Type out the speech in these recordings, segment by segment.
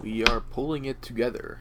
We are pulling it together.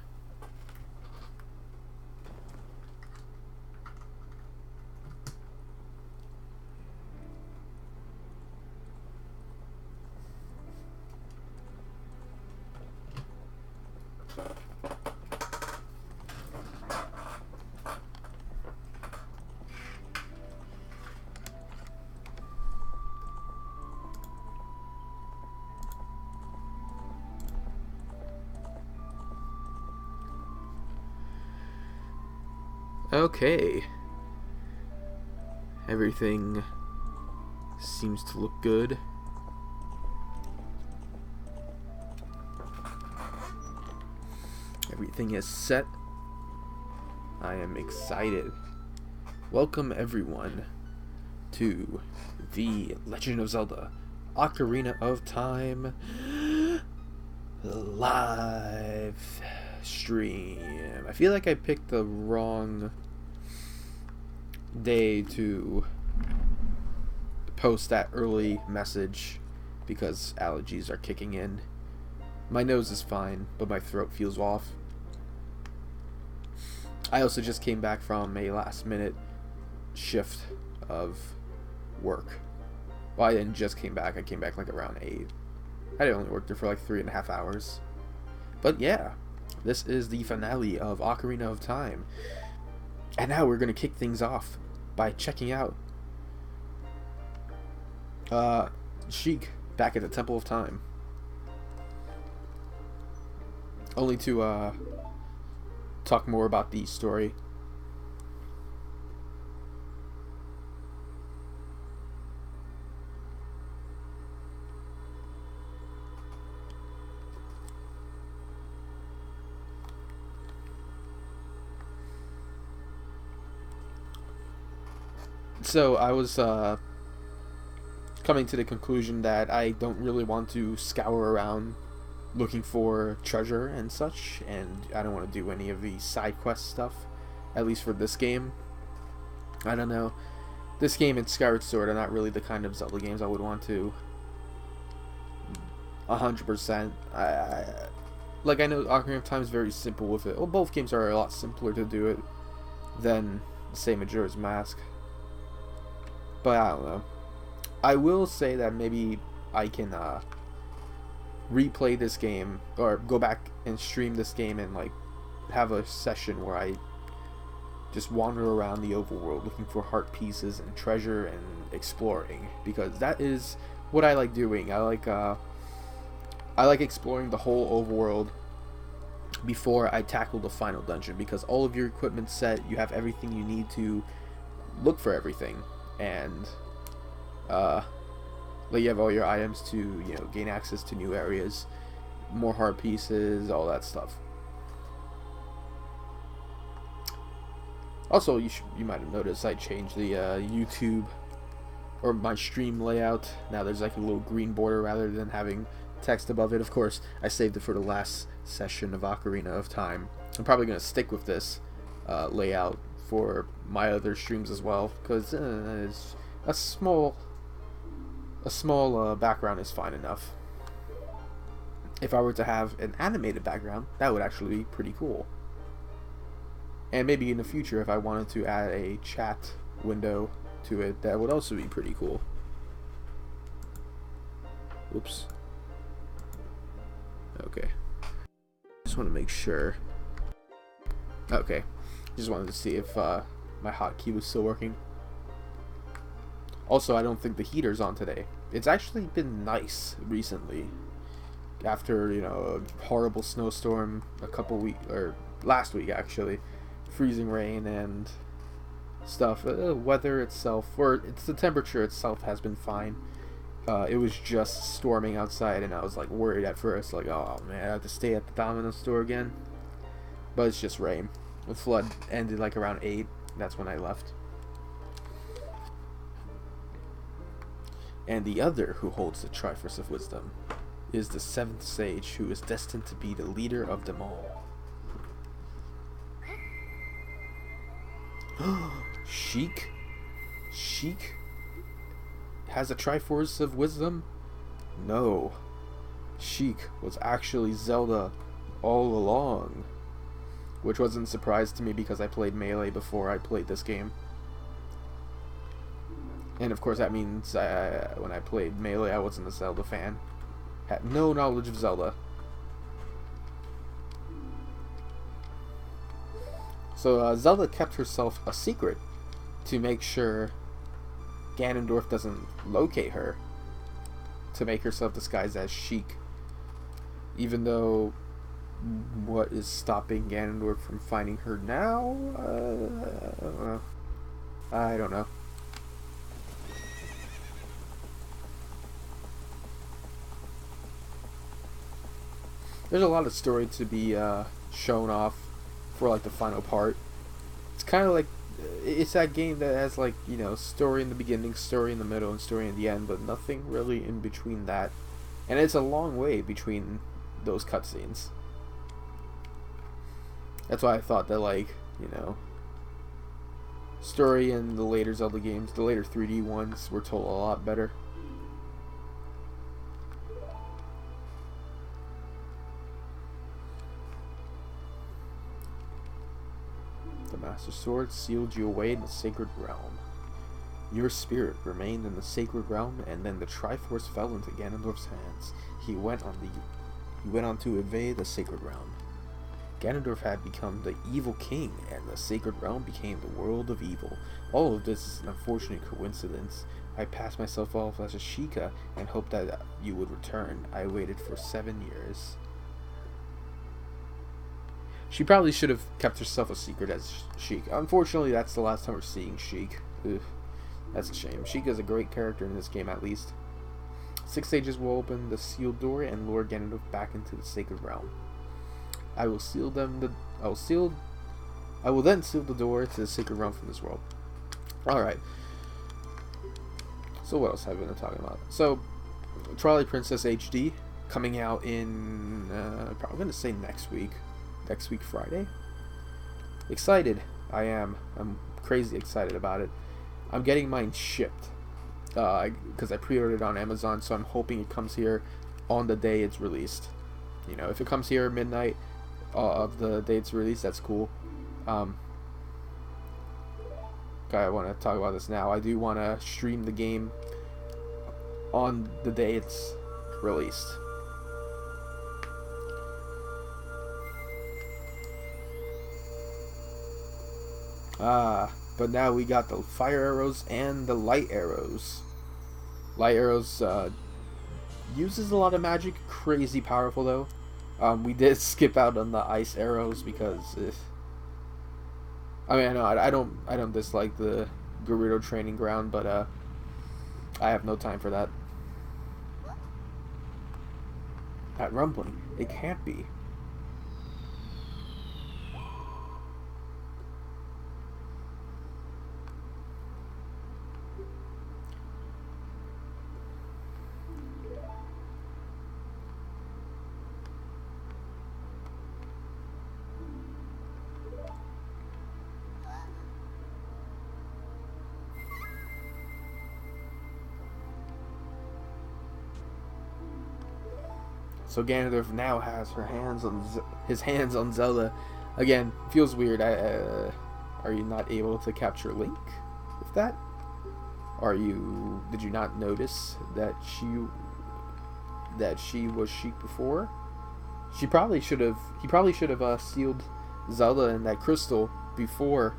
Okay. Everything seems to look good. Everything is set. I am excited. Welcome everyone to the Legend of Zelda Ocarina of Time live stream. I feel like I picked the wrong day to post that early message because allergies are kicking in. My nose is fine, but my throat feels off. I also just came back from a last minute shift of work. Well, I didn't just came back, I came back like around 8. I only worked there for like 3.5 hours. But yeah, this is the finale of Ocarina of Time. And now we're going to kick things off by checking out Sheik back at the Temple of Time. Only to talk more about the story. So I was coming to the conclusion that I don't really want to scour around looking for treasure and such, and I don't want to do any of the side quest stuff, at least for this game. I don't know. This game and Skyward Sword are not really the kind of Zelda games I would want to 100%. Like, I know Ocarina of Time is very simple with it. Well, both games are a lot simpler to do it than, say, Majora's Mask. But I don't know. I will say that maybe I can replay this game or go back and stream this game and like have a session where I just wander around the overworld looking for heart pieces and treasure and exploring, because that is what I like doing. I like exploring the whole overworld before I tackle the final dungeon, because all of your equipment's set, you have everything you need to look for everything, and like you have all your items to, you know, gain access to new areas, more heart pieces, all that stuff. Also, you might have noticed I changed the YouTube or my stream layout. Now there's like a little green border rather than having text above it. Of course, I saved it for the last session of Ocarina of Time. I'm probably going to stick with this layout for my other streams as well, because a small background is fine enough. If I were to have an animated background, that would actually be pretty cool. And maybe in the future, if I wanted to add a chat window to it, that would also be pretty cool. Oops. Okay. Just want to make sure. Okay. Just wanted to see if my hotkey was still working. Also, I don't think the heater's on today. It's actually been nice recently. After, you know, a horrible snowstorm a couple weeks, or last week actually, freezing rain and stuff. Weather itself, or it's the temperature itself, has been fine. It was just storming outside, and I was like worried at first, like, oh man, I have to stay at the Domino store again. But it's just rain. The flood ended like around 8. That's when I left. And the other who holds the Triforce of Wisdom is the 7th sage, who is destined to be the leader of them all. Sheik? Sheik has a Triforce of Wisdom? No. Sheik was actually Zelda all along. Which wasn't a surprise to me because I played Melee before I played this game. And of course that means when I played Melee I wasn't a Zelda fan. Had no knowledge of Zelda. So Zelda kept herself a secret to make sure Ganondorf doesn't locate her, to make herself disguised as Sheik. Even though, what is stopping Ganondorf from finding her now? I don't know. I don't know. There's a lot of story to be shown off for like the final part. It's kind of like it's that game that has like, you know, story in the beginning, story in the middle, and story in the end, but nothing really in between that. And it's a long way between those cutscenes. That's why I thought that, like, you know, story in the later Zelda games, the later 3D ones, were told a lot better. The Master Sword sealed you away in the sacred realm. Your spirit remained in the sacred realm, and then the Triforce fell into Ganondorf's hands. He went on to invade the sacred realm. Ganondorf had become the evil king, and the sacred realm became the world of evil. All of this is an unfortunate coincidence. I passed myself off as a Sheikah and hoped that you would return. I waited for 7 years. She probably should have kept herself a secret as Sheik. Unfortunately, that's the last time we're seeing Sheik. Ugh, that's a shame. Sheik is a great character in this game, at least. 6 stages will open the sealed door and lure Ganondorf back into the sacred realm. I will then seal the door to the sacred realm from this world. Alright. So what else have I been talking about? So, Twilight Princess HD coming out in probably gonna say next week. Next week Friday. Excited. I am. I'm crazy excited about it. I'm getting mine shipped. Because I pre-ordered it on Amazon, so I'm hoping it comes here on the day it's released. You know, if it comes here midnight of the day it's released, that's cool. I want to talk about this now. I do want to stream the game on the day it's released. But now we got the fire arrows and the light arrows. Light arrows uses a lot of magic, crazy powerful though. We did skip out on the ice arrows because I mean, I don't dislike the Gerudo training ground, but I have no time for that. That rumbling, it can't be. So Ganondorf now has his hands on Zelda. Again, feels weird. Are you not able to capture Link with that? Did you not notice that she was Sheik before? He probably should have sealed Zelda in that crystal before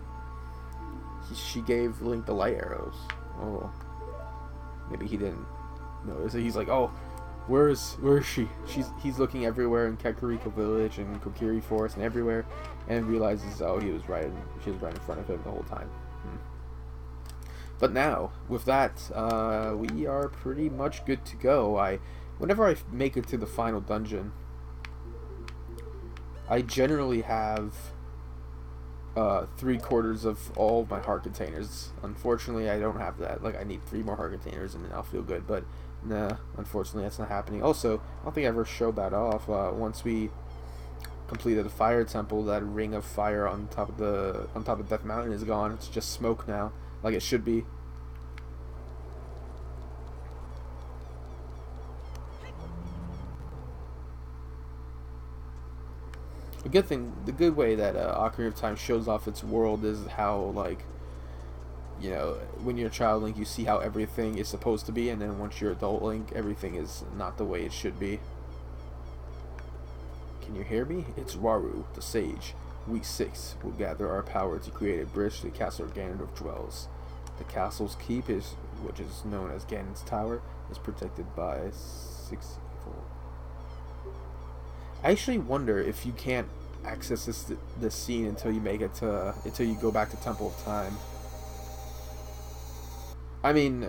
she gave Link the light arrows. Oh, maybe he didn't notice it. He's like, oh, where is she? He's looking everywhere in Kakariko Village and Kokiri Forest and everywhere, and realizes, oh, she was right in front of him the whole time. But now with that, we are pretty much good to go. Whenever I make it to the final dungeon, I generally have 3/4 of all of my heart containers. Unfortunately, I don't have that. Like, I need 3 more heart containers and then I'll feel good. But nah, unfortunately, that's not happening. Also, I don't think I ever showed that off. Once we completed the fire temple, that ring of fire on top of Death Mountain is gone. It's just smoke now, like it should be. A good thing, the good way that Ocarina of Time shows off its world is how, like, you know, when you're a child Link, you see how everything is supposed to be, and then once you're adult Link, everything is not the way it should be. Can you hear me? It's Waru, the sage. We six will gather our power to create a bridge to the castle where Ganondorf dwells. The castle's keep is, which is known as Ganon's Tower, is protected by 6 evil. I actually wonder if you can't access this scene until you make it to until you go back to Temple of Time. I mean,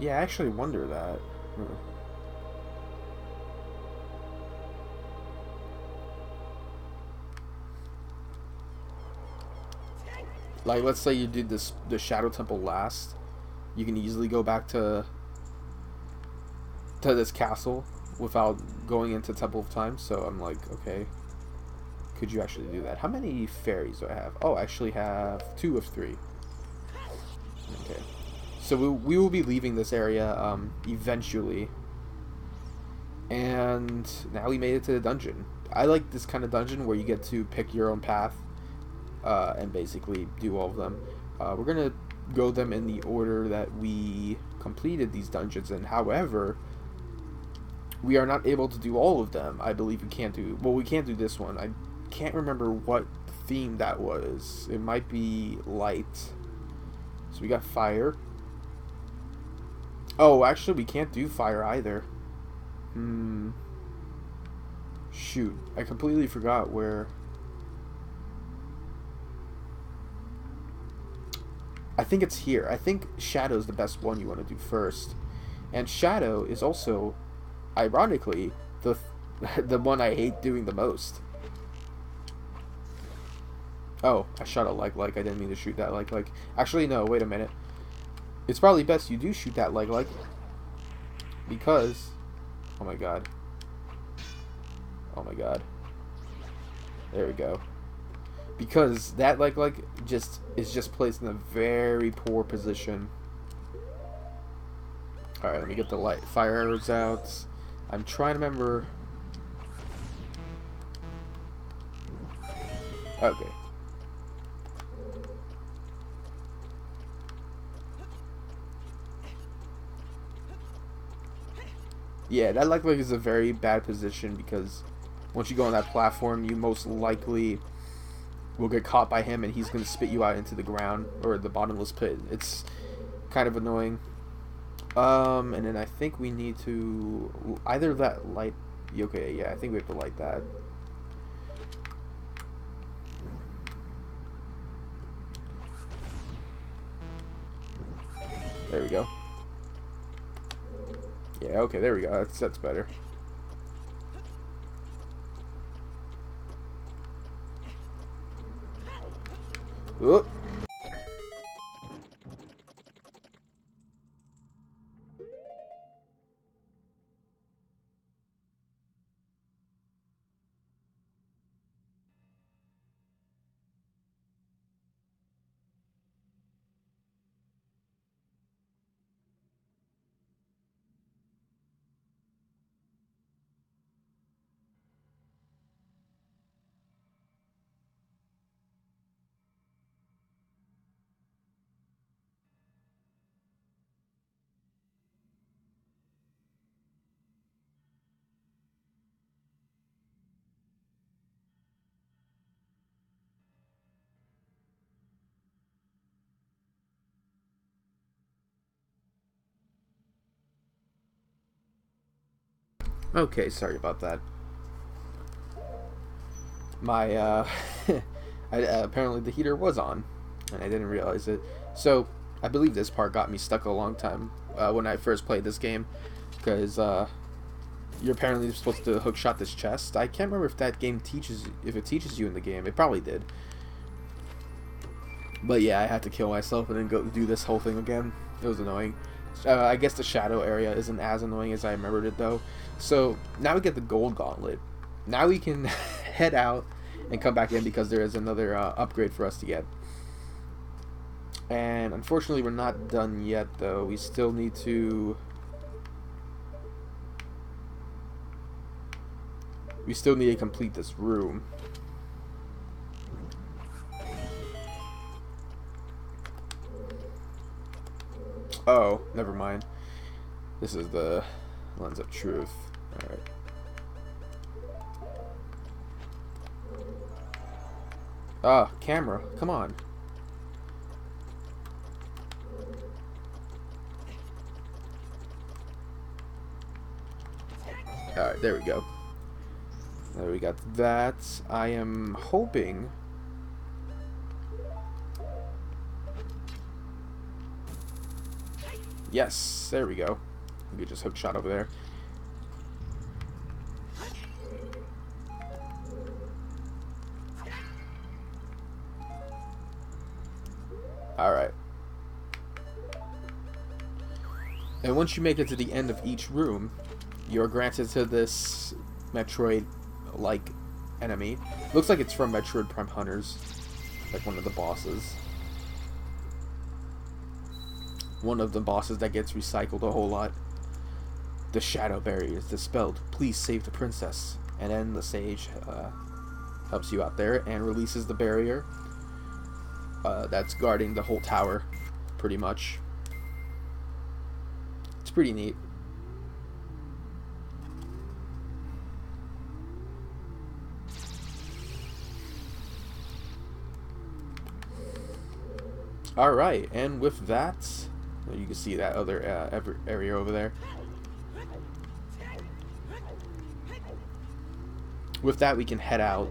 yeah, I actually wonder that. Like, let's say you did the Shadow Temple last, you can easily go back to this castle without going into Temple of Time. So I'm like, okay, could you actually do that? How many fairies do I have? Oh, I actually have 2 of 3. Okay, so we will be leaving this area eventually, and now we made it to the dungeon. I like this kind of dungeon where you get to pick your own path and basically do all of them. We're gonna go them in the order that we completed these dungeons in. However, we are not able to do all of them. I believe we can't do, well, we can't do this one. I can't remember what theme that was. It might be light. So we got fire. Oh, actually we can't do fire either. Shoot, I completely forgot where. I think it's here. I think Shadow's the best one you want to do first. And Shadow is also, ironically, the the one I hate doing the most. Oh, I shot a like. I didn't mean to shoot that like. Actually, no, wait a minute. It's probably best you do shoot that like. Because, oh my god. Oh my god. There we go. Because that like just is just placed in a very poor position. Alright, let me get the light fire arrows out. I'm trying to remember. Okay. Yeah, that like is a very bad position because once you go on that platform, you most likely will get caught by him and he's going to spit you out into the ground or the bottomless pit. It's kind of annoying. And then I think we need to either that light. Okay, yeah, I think we have to light that. There we go. Yeah, okay, there we go. That's better. Whoop. Okay, sorry about that. My apparently the heater was on and I didn't realize it. So I believe this part got me stuck a long time when I first played this game, because you're apparently supposed to hookshot this chest. I can't remember if that game teaches, if it teaches you in the game. It probably did. But yeah, I had to kill myself and then go do this whole thing again. It was annoying. I guess the shadow area isn't as annoying as I remembered it though. So now we get the gold gauntlet. Now we can head out and come back in because there is another upgrade for us to get. And unfortunately we're not done yet though. We still need to We still need to complete this room. Oh, never mind. This is the lens of truth. Alright. Ah, camera. Come on. Alright, there we go. There we got that. I am hoping... Yes, there we go. We just hook shot over there. Alright. And once you make it to the end of each room, you're granted to this Metroid-like enemy. Looks like it's from Metroid Prime Hunters. Like one of the bosses. One of the bosses that gets recycled a whole lot. The shadow barrier is dispelled. Please save the princess. And then the sage helps you out there and releases the barrier that's guarding the whole tower, pretty much. It's pretty neat. Alright, and with that, you can see that other area over there. With that, we can head out.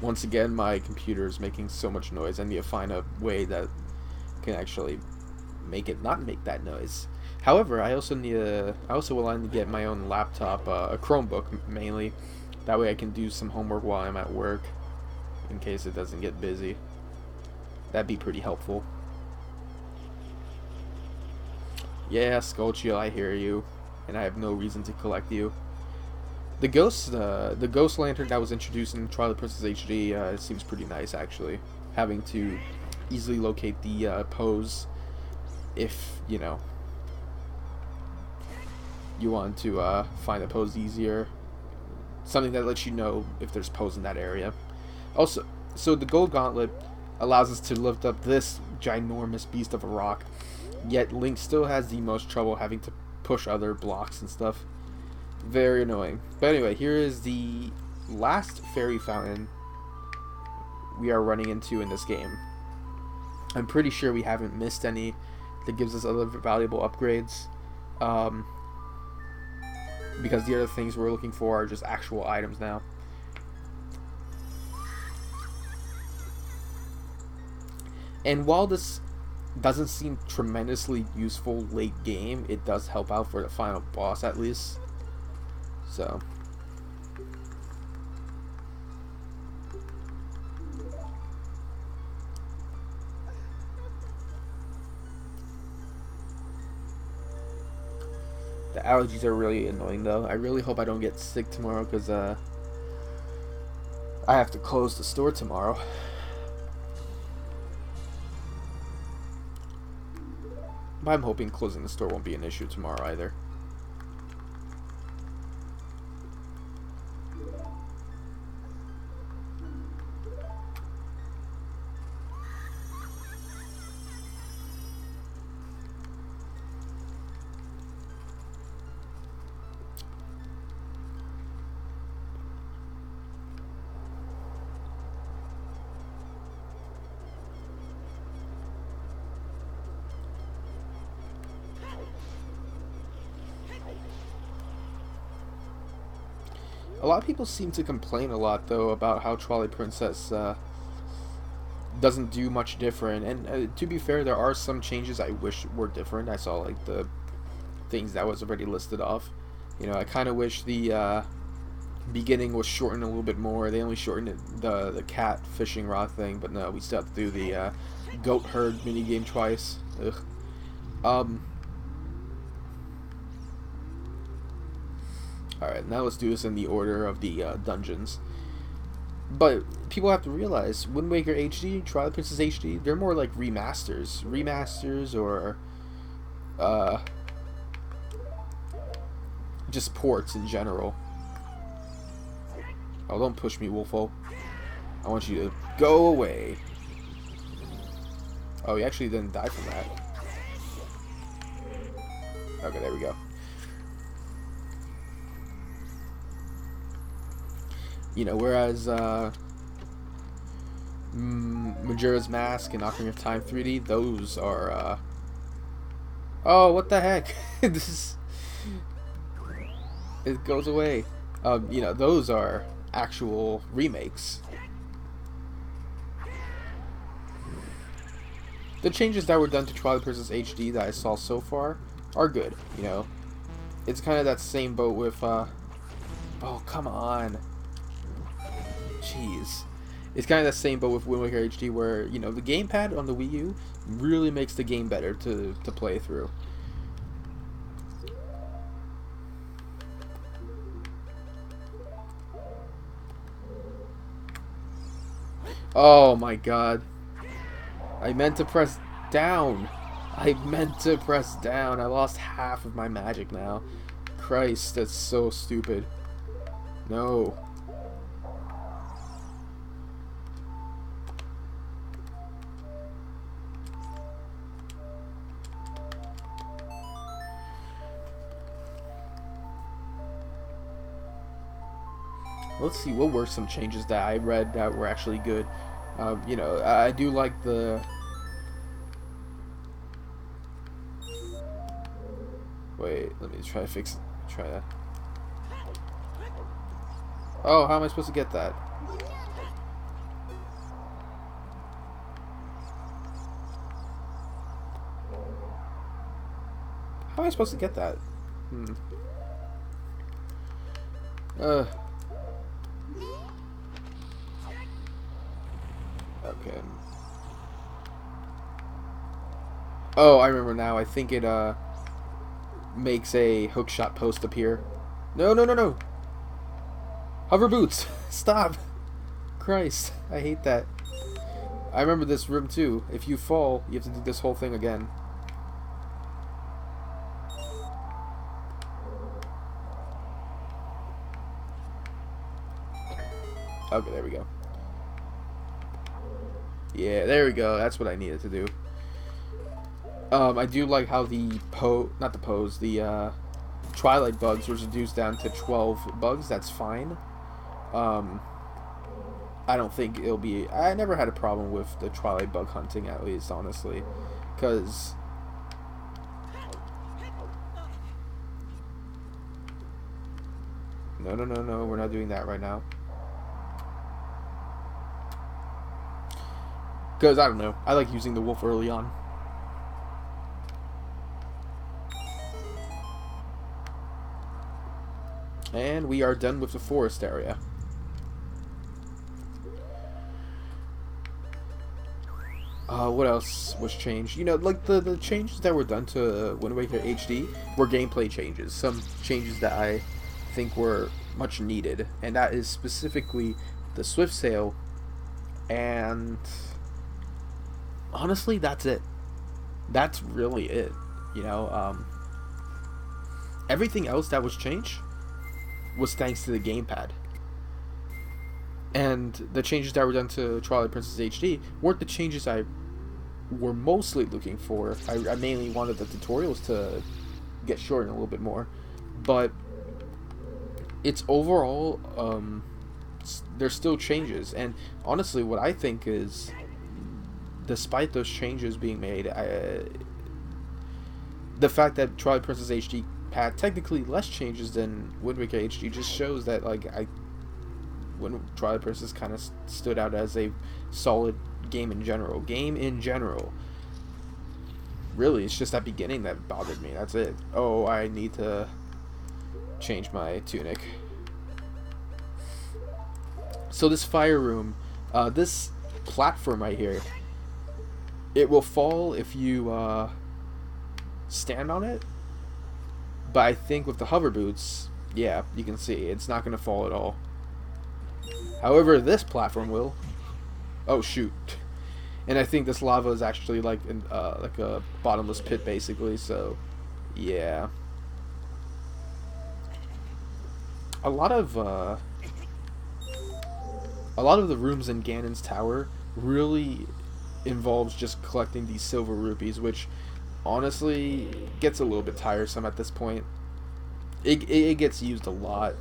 Once again, my computer is making so much noise. I need to find a way that can actually make it not make that noise. However, I also will need to get my own laptop, a Chromebook mainly. That way I can do some homework while I'm at work, in case it doesn't get busy. That'd be pretty helpful. Yeah, Skullchill, I hear you, and I have no reason to collect you. The ghost lantern that was introduced in Twilight Princess HD seems pretty nice, actually. Having to easily locate the pose, if you know you want to find a pose easier. Something that lets you know if there's pose in that area. Also, so the gold gauntlet allows us to lift up this ginormous beast of a rock, yet Link still has the most trouble having to push other blocks and stuff. Very annoying. But anyway, here is the last fairy fountain we are running into in this game. I'm pretty sure we haven't missed any that gives us other valuable upgrades. Because the other things we're looking for are just actual items now. And while this doesn't seem tremendously useful late game, it does help out for the final boss at least. So the allergies are really annoying though. I really hope I don't get sick tomorrow, because I have to close the store tomorrow. But I'm hoping closing the store won't be an issue tomorrow either. A lot of people seem to complain a lot, though, about how Twilight Princess doesn't do much different. And to be fair, there are some changes I wish were different. I saw, like, the things that was already listed off. You know, I kind of wish the beginning was shortened a little bit more. They only shortened it, the cat fishing rod thing, but no, we still have to do the goat herd minigame twice. Ugh. Alright, now let's do this in the order of the dungeons. But people have to realize, Wind Waker HD, Twilight Princess HD, they're more like remasters, or just ports in general. Oh, don't push me, Wolfo. I want you to go away. Oh, he actually didn't die from that. Okay, there we go. You know, whereas Majora's Mask and Ocarina of Time 3D, those are oh, what the heck? This is... It goes away. You know, those are actual remakes. The changes that were done to Twilight Princess HD that I saw so far are good, you know. It's kind of that same boat with oh, come on. Jeez. It's kind of the same boat with Wind Waker HD, where, you know, the gamepad on the Wii U really makes the game better to play through. Oh my god. I meant to press down. I meant to press down. I lost half of my magic now. Christ, that's so stupid. No. Let's see, what were some changes that I read that were actually good? You know, I do like the... Wait, let me try to try that. Oh, how am I supposed to get that? How am I supposed to get that? Okay. Oh, I remember now. I think it makes a hookshot post appear. No, no, no, no. Hover boots. Stop. Christ, I hate that. I remember this room too. If you fall, you have to do this whole thing again. Okay, there we go. Yeah, there we go. That's what I needed to do. I do like how the Twilight bugs was reduced down to 12 bugs. That's fine. I don't think it'll be... I never had a problem with the Twilight bug hunting, at least, honestly. Because... No, no, no, no. We're not doing that right now. Because, I don't know, I like using the wolf early on. And we are done with the forest area. What else was changed? You know, like the changes that were done to Wind Waker HD were gameplay changes. Some changes that I think were much needed. And that is specifically the Swift Sail and... Honestly, that's it. That's really it. You know, everything else that was changed was thanks to the gamepad. And the changes that were done to Twilight Princess HD weren't the changes I were mostly looking for. I mainly wanted the tutorials to get shortened a little bit more. But it's overall, there's still changes. And honestly, what I think is... Despite those changes being made, the fact that Twilight Princess HD had technically less changes than Wind Waker HD just shows that, like, when Twilight Princess kind of stood out as a solid game in general. Really, it's just that beginning that bothered me. That's it. Oh, I need to change my tunic. So this fire room, this platform right here, it will fall if you stand on it, but I think with the hover boots, yeah, you can see it's not going to fall at all. However, this platform will. Oh shoot! And I think this lava is actually like like a bottomless pit, basically. So, yeah. A lot of the rooms in Ganon's tower really involves just collecting these silver rupees, which honestly gets a little bit tiresome at this point. It gets used a lot,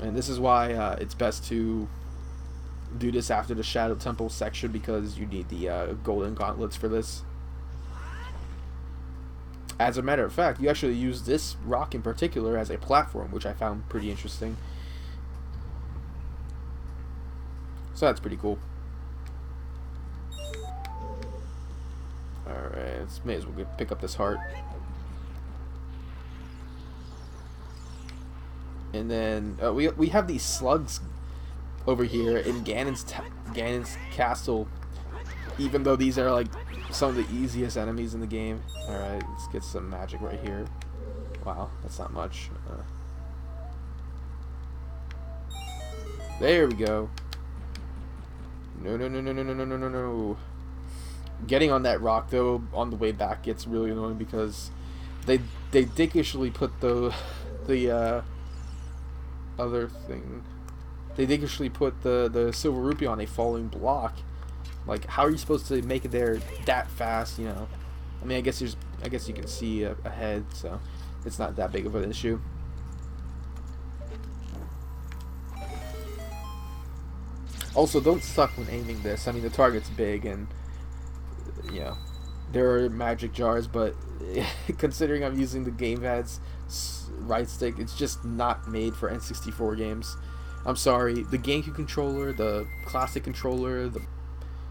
and this is why it's best to do this after the Shadow Temple section, because you need the golden gauntlets for this. As a matter of fact, you actually use this rock in particular as a platform, which I found pretty interesting. So that's pretty cool. Alright, may as well pick up this heart. And then we have these slugs over here in Ganon's castle, even though these are like some of the easiest enemies in the game. Alright, let's get some magic right here. Wow, that's not much. There we go. No, no, no, no, no, no, no, no, no, no. Getting on that rock, though, on the way back gets really annoying because they dickishly put the other thing. They dickishly put the silver rupee on a falling block. Like, how are you supposed to make it there that fast? You know, I mean, I guess you can see ahead, so it's not that big of an issue. Also, don't suck when aiming this. I mean, the target's big, and you know, there are magic jars, but considering I'm using the gamepad's right stick, it's just not made for N64 games. I'm sorry, the GameCube controller, the classic controller, the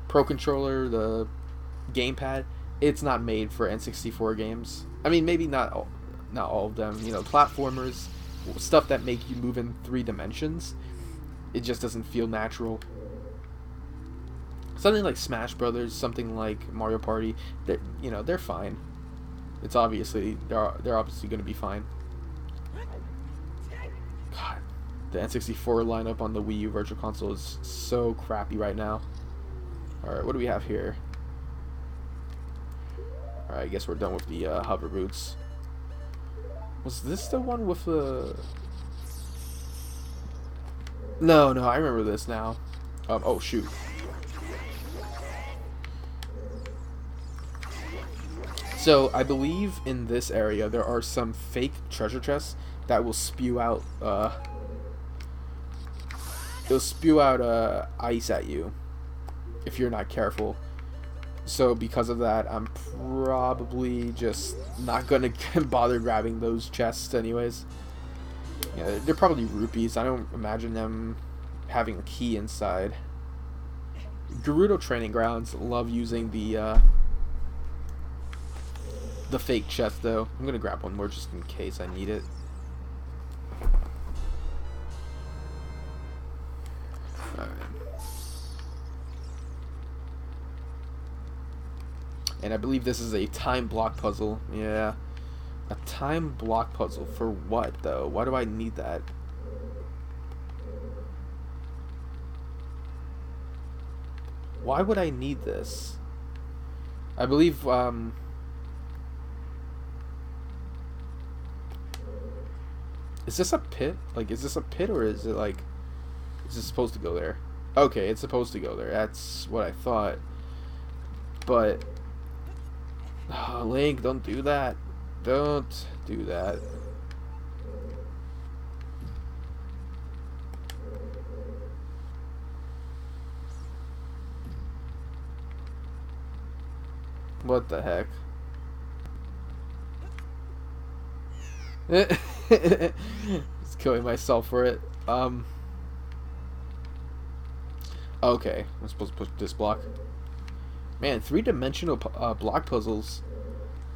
Pro controller, the gamepad, it's not made for N64 games. I mean, maybe not all of them. You know, platformers, stuff that make you move in 3 dimensions, it just doesn't feel natural. Something like Smash Brothers, something like Mario Party, they're fine. It's obviously they're obviously going to be fine. God, the N64 lineup on the Wii U Virtual Console is so crappy right now. All right, what do we have here? All right, I guess we're done with the hover boots. Was this the one with the? No, I remember this now. Oh shoot. So I believe in this area there are some fake treasure chests that will spew out ice at you if you're not careful. So because of that, I'm probably just not gonna bother grabbing those chests anyways. Yeah, they're probably rupees. I don't imagine them having a key inside. Gerudo Training Grounds love using the fake chest, though. I'm gonna grab one more just in case I need it. Alright. And I believe this is a time block puzzle. Yeah. A time block puzzle. For what, though? Why do I need that? Why would I need this? I believe, is this a pit? Like, is this a pit, or is it like, is this supposed to go there? Okay, it's supposed to go there. That's what I thought. But, oh, Link, don't do that. Don't do that. What the heck? Just killing myself for it. Okay, I'm supposed to push this block. Man, 3-dimensional block puzzles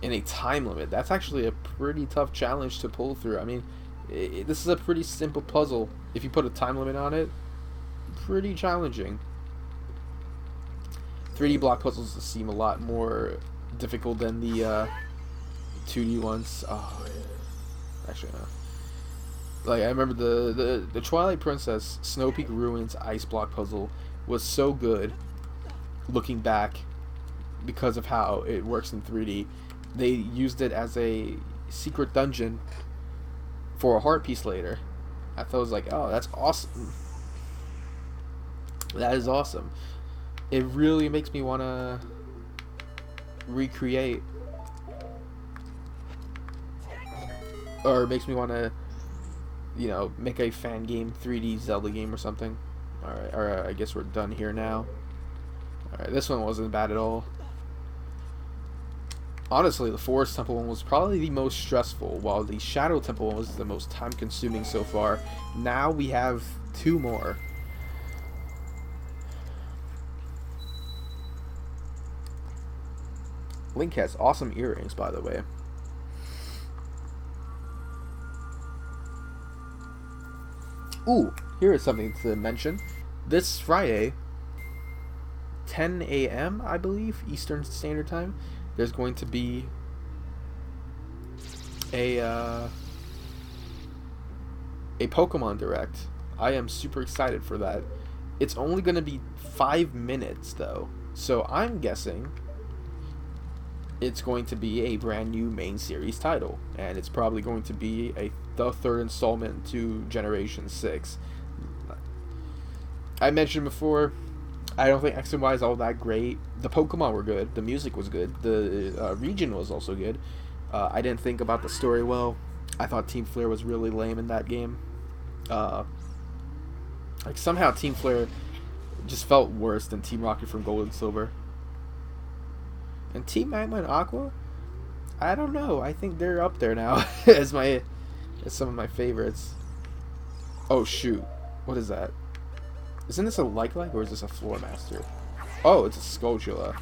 in a time limit. That's actually a pretty tough challenge to pull through. I mean, this is a pretty simple puzzle. If you put a time limit on it, pretty challenging. 3D block puzzles seem a lot more difficult than the 2D ones. Oh, actually no. Like I remember the Twilight Princess Snow Peak Ruins ice block puzzle was so good. Looking back, because of how it works in 3D, they used it as a secret dungeon for a heart piece later. I thought it was like, oh, that's awesome. That is awesome. It really makes me want to recreate, or makes me want to, you know, make a fan game, 3D Zelda game or something. Alright, I guess we're done here now. Alright, this one wasn't bad at all. Honestly, the Forest Temple one was probably the most stressful, while the Shadow Temple one was the most time-consuming so far. Now we have 2 more. Link has awesome earrings, by the way. Ooh, here is something to mention. This Friday, 10 a.m., I believe, Eastern Standard Time, there's going to be a Pokemon Direct. I am super excited for that. It's only going to be 5 minutes, though. So I'm guessing it's going to be a brand new main series title. And it's probably going to be the 3rd installment to Generation 6. I mentioned before, I don't think X and Y is all that great. The Pokemon were good. The music was good. The region was also good. I didn't think about the story well. I thought Team Flare was really lame in that game. Like somehow Team Flare just felt worse than Team Rocket from Gold and Silver. And Team Magma and Aqua, I don't know. I think they're up there now as some of my favorites. Oh shoot, what is that? Isn't this a like or is this a Floor Master? Oh, it's a Skulltula.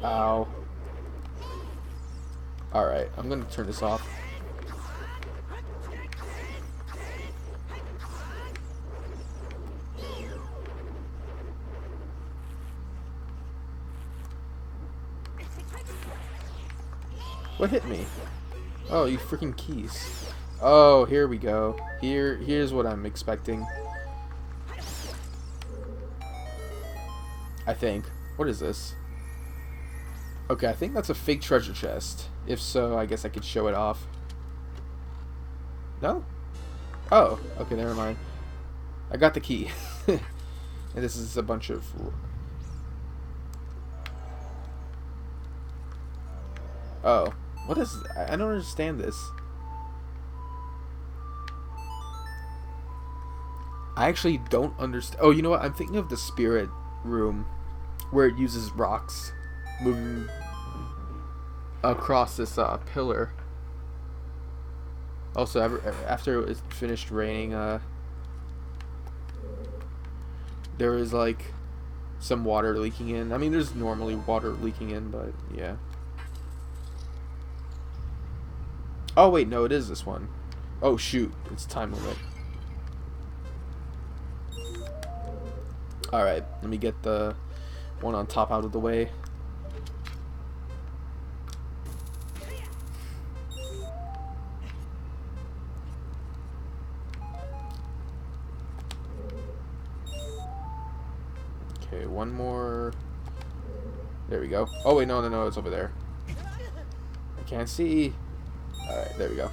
Ow. Alright, I'm gonna turn this off. What hit me? Oh, you freaking keys. Oh, here we go. Here's what I'm expecting. I think. What is this? Okay, I think that's a fake treasure chest. If so, I guess I could show it off. No? Oh, okay, never mind. I got the key. And this is a bunch of... Oh. What is... I don't understand this. I actually don't understand... Oh, you know what? I'm thinking of the spirit room where it uses rocks moving across this pillar. Also, after it finished raining, there was like some water leaking in. I mean, there's normally water leaking in, but yeah. Oh wait, no, it is this one. Oh shoot, it's time limit. Alright, let me get the one on top out of the way. Okay, one more. There we go. Oh wait, no, it's over there. I can't see. Alright, there we go.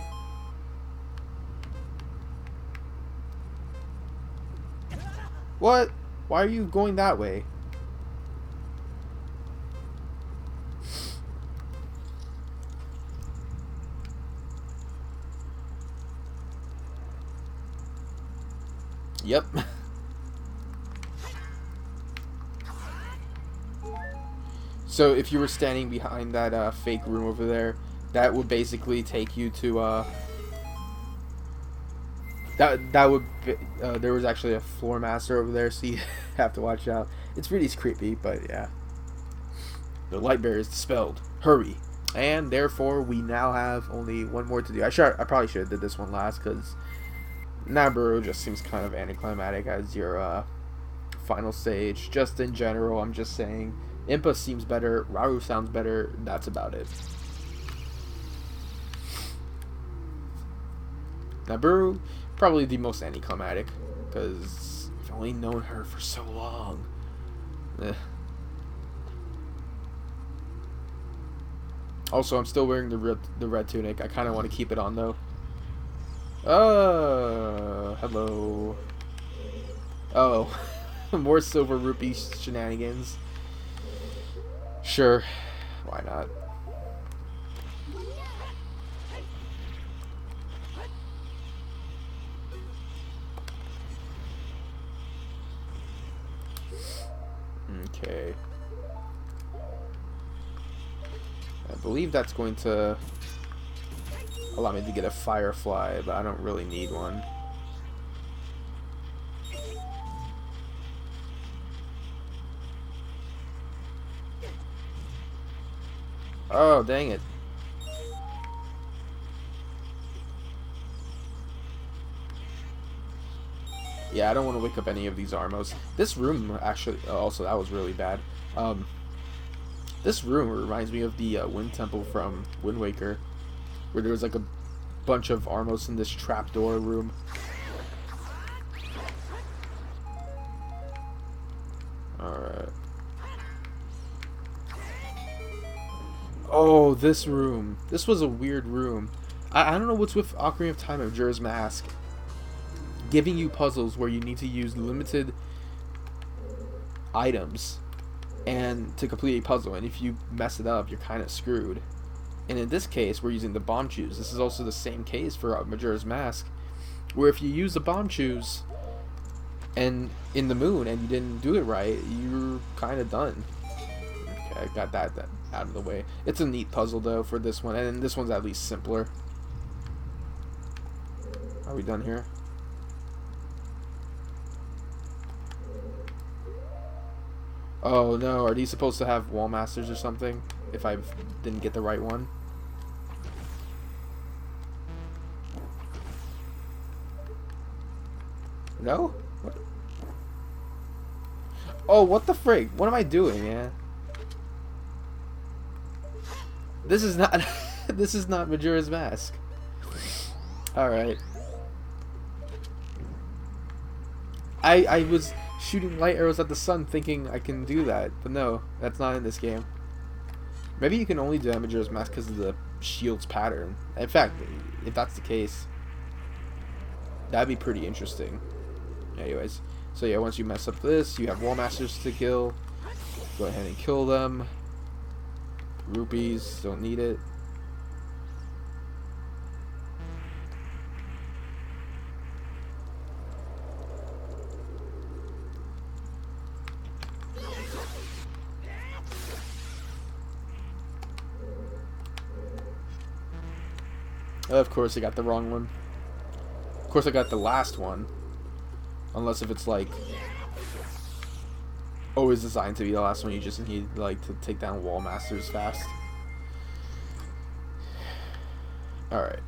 What? Why are you going that way? Yep. So if you were standing behind that fake room over there, that would basically take you to that would be, there was actually a floor master over there, so you have to watch out. It's really creepy, but yeah. The light barrier is dispelled. Hurry. And therefore we now have only one more to do. I probably should have did this one last, because Naburu just seems kind of anticlimactic as your final stage. Just in general, I'm just saying Impa seems better, Rauru sounds better, that's about it. Naburu, probably the most anticlimactic, because I've only known her for so long. Eh. Also, I'm still wearing the red tunic. I kind of want to keep it on, though. Hello. Oh, more silver rupee shenanigans. Sure, why not? Okay. I believe that's going to allow me to get a firefly, but I don't really need one. Oh, dang it. Yeah, I don't want to wake up any of these Armos. This room, actually, also, that was really bad. This room reminds me of the Wind Temple from Wind Waker, where there was like a bunch of Armos in this trapdoor room. Alright. Oh, this room. This was a weird room. I don't know what's with Ocarina of Time of Majora's Mask giving you puzzles where you need to use limited items and to complete a puzzle, and if you mess it up, you're kind of screwed. And in this case, we're using the bomb shoes. This is also the same case for Majora's Mask, where if you use the bomb shoes and in the moon and you didn't do it right, you're kind of done. Okay, I got that out of the way. It's a neat puzzle though for this one, and this one's at least simpler. Are we done here? Oh no, are these supposed to have wall masters or something? If I didn't get the right one? No? What? Oh, what the frig? What am I doing, man? This is not this is not Majora's Mask. Alright. I was shooting light arrows at the sun thinking I can do that, but no, that's not in this game. Maybe you can only do Majora's Mask because of the shield's pattern. In fact, if that's the case, that'd be pretty interesting. Anyways, so yeah, once you mess up this, you have wall masters to kill. Go ahead and kill them. Rupees, don't need it. Of course I got the wrong one. Of course I got the last one. Unless if it's like always designed to be the last one, you just need like to take down wall masters fast. Alright.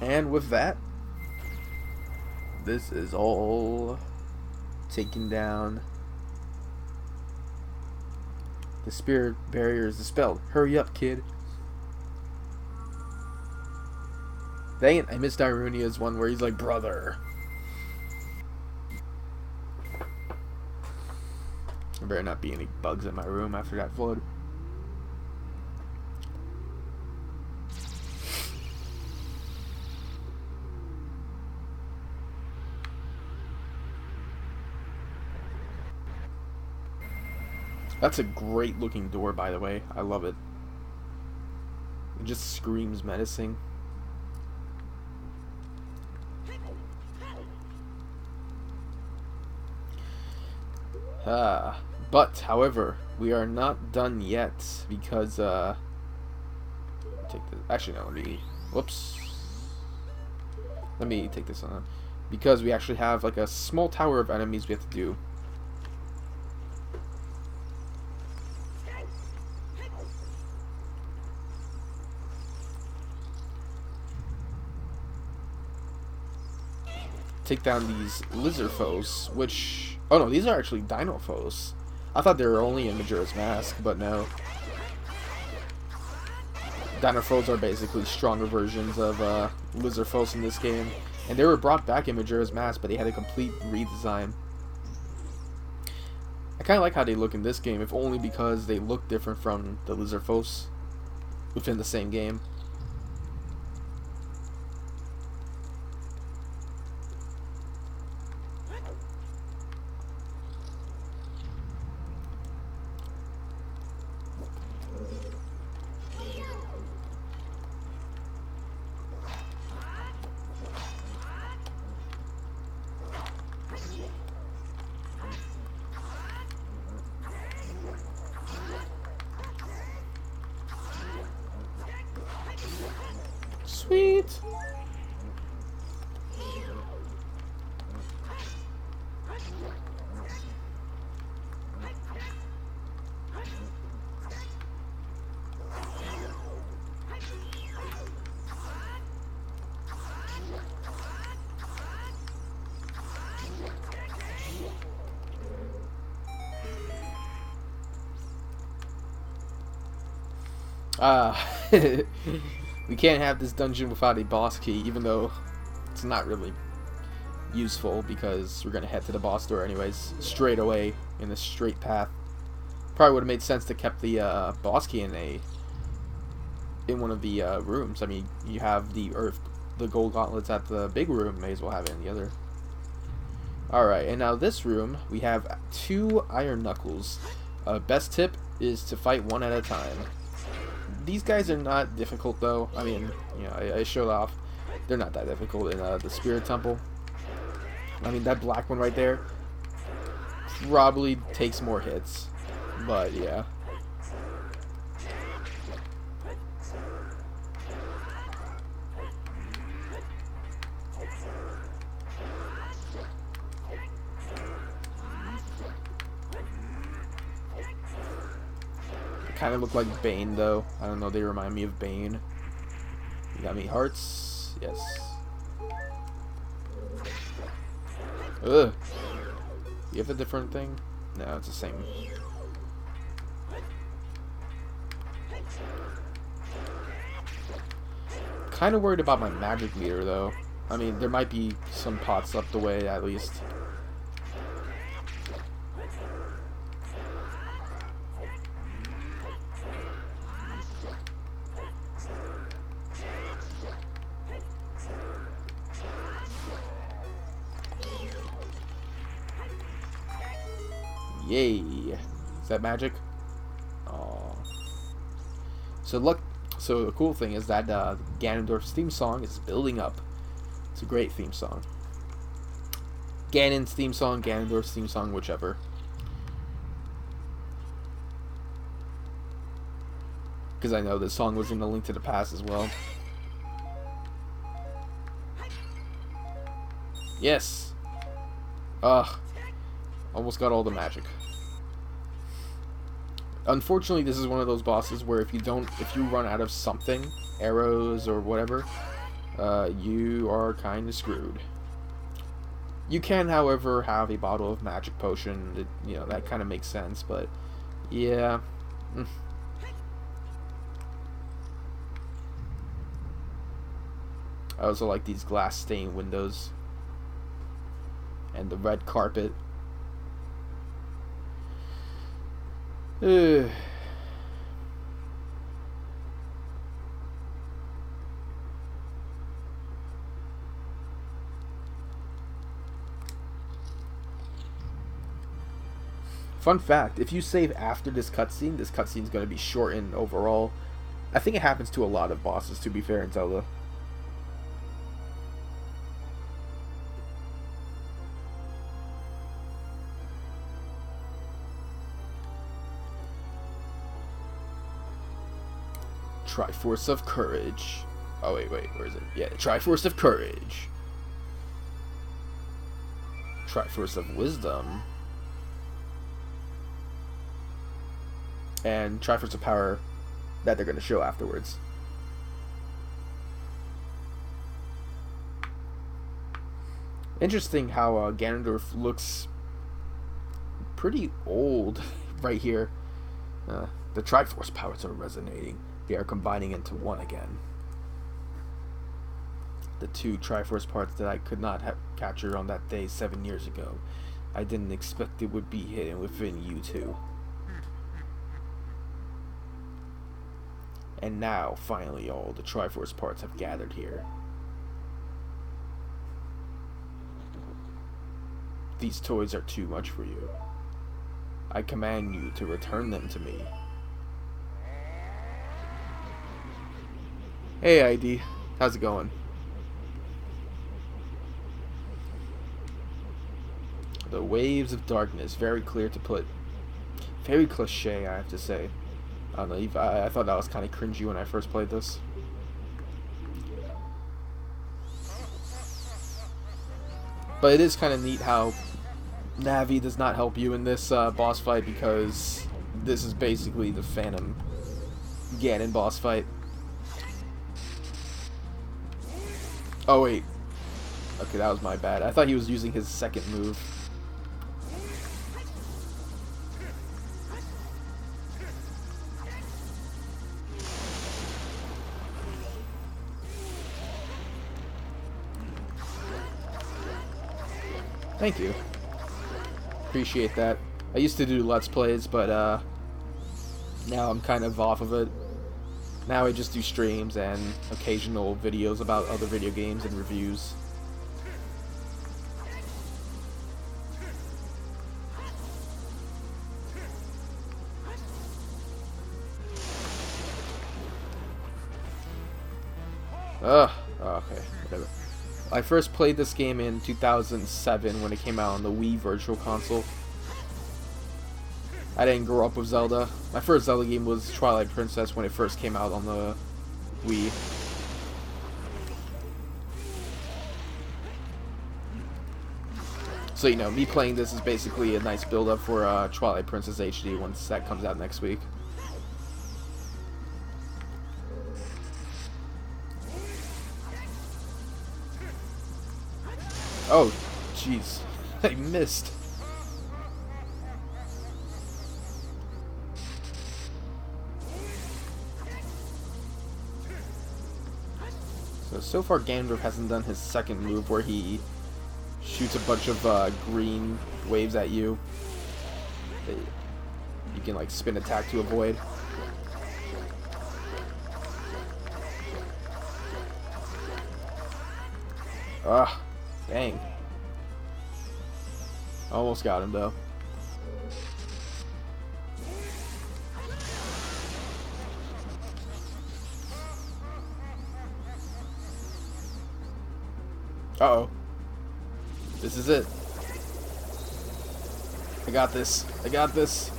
And with that, this is all taken down. The spirit barrier is dispelled. Hurry up, kid. Dang it, I missed Irunia's one where he's like, brother. There better not be any bugs in my room after that flood. That's a great looking door, by the way. I love it. It just screams menacing. But, however, we are not done yet because, take this. Actually, no, let me. Whoops. Let me take this on. Because we actually have like a small tower of enemies we have to do. Take down these lizard foes, which Oh no, these are actually Dino foes. I thought they were only in Majora's Mask, but no. Dino foes are basically stronger versions of lizard foes in this game. And they were brought back in Majora's Mask, but they had a complete redesign. I kind of like how they look in this game, if only because they look different from the lizard foes within the same game. Sweet. We can't have this dungeon without a boss key, even though it's not really useful because we're gonna head to the boss door anyways, straight away in a straight path. Probably would have made sense to kept the boss key in one of the rooms. I mean, you have the gold gauntlets at the big room, may as well have it in the other. Alright, and now this room, we have 2 iron knuckles. Best tip is to fight one at a time. These guys are not difficult though. I mean, you know, I showed off. They're not that difficult in the Spirit Temple. I mean, that black one right there probably takes more hits. But yeah. Kind of look like Bane though. I don't know, they remind me of Bane. You got me hearts? Yes. Ugh. You have a different thing? No, it's the same. Kind of worried about my magic meter though. I mean, there might be some pots up the way at least. Yay! Is that magic? Oh. So look. So the cool thing is that Ganondorf's theme song is building up. It's a great theme song. Ganon's theme song, Ganondorf's theme song, whichever. Because I know this song was in the Link to the Past as well. Yes! Ugh. Almost got all the magic. Unfortunately, this is one of those bosses where if you run out of something, arrows or whatever, you are kind of screwed. You can, however, have a bottle of magic potion. You know, that kind of makes sense, but yeah. I also like these glass stained windows and the red carpet. Ugh. Fun fact, if you save after this cutscene is going to be shortened overall. I think it happens to a lot of bosses, to be fair, in Zelda. Triforce of Courage. Oh, wait, where is it? Yeah, Triforce of Courage. Triforce of Wisdom. And Triforce of Power that they're going to show afterwards. Interesting how Ganondorf looks pretty old right here. The Triforce powers are resonating. They are combining into one again. The two Triforce parts that I could not have captured on that day 7 years ago. I didn't expect it would be hidden within you two. And now, finally, all the Triforce parts have gathered here. These toys are too much for you. I command you to return them to me. Hey ID, how's it going? The waves of darkness, very clear to put. Very cliche, I have to say. I don't know, I thought that was kind of cringy when I first played this. But it is kind of neat how Navi does not help you in this boss fight, because this is basically the Phantom Ganon boss fight. Oh wait. Okay, that was my bad. I thought he was using his second move. Thank you. Appreciate that. I used to do Let's Plays, but now I'm kind of off of it. Now I just do streams and occasional videos about other video games and reviews. Okay, whatever. I first played this game in 2007 when it came out on the Wii Virtual Console. I didn't grow up with Zelda. My first Zelda game was Twilight Princess when it first came out on the Wii. So, you know, me playing this is basically a nice build-up for Twilight Princess HD once that comes out next week. Oh, jeez. I missed. So far Ganondorf hasn't done his second move where he shoots a bunch of green waves at you that you can like spin attack to avoid. Ah, dang. Almost got him though. Uh-oh. This is it. I got this. I got this.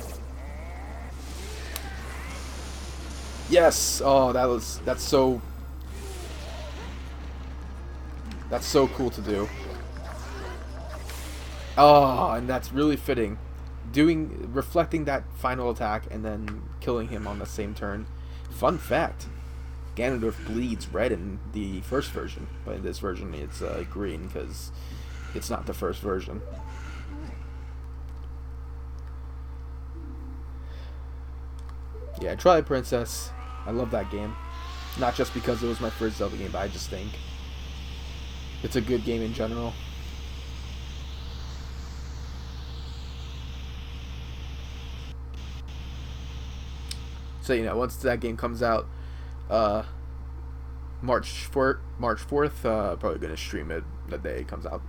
Yes! Oh, that's so cool to do. Oh, and that's really fitting. Reflecting that final attack and then killing him on the same turn. Fun fact. Ganondorf bleeds red in the first version, but in this version it's green because it's not the first version. Yeah, Twilight Princess. I love that game. Not just because it was my first Zelda game, but I just think it's a good game in general. So, you know, once that game comes out, March 4th, probably gonna stream it the day it comes out.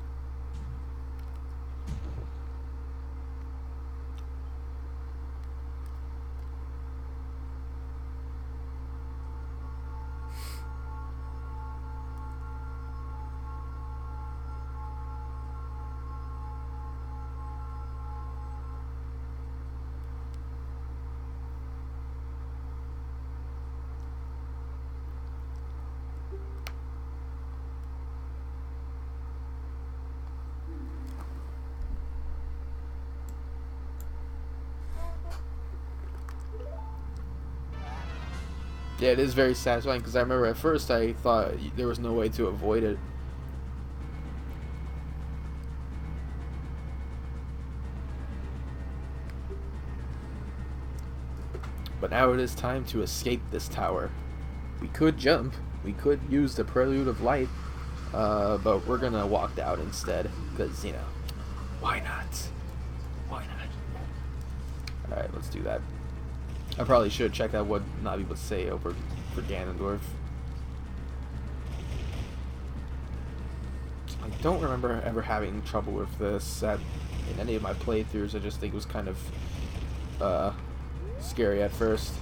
Yeah, it is very satisfying because I remember at first I thought there was no way to avoid it. But now it is time to escape this tower. We could jump. We could use the Prelude of Light. But we're gonna walk down instead. Because, you know, why not? Why not? Alright, let's do that. I probably should check out what Navi would say over for Ganondorf. I don't remember ever having trouble with this in any of my playthroughs. I just think it was kind of scary at first.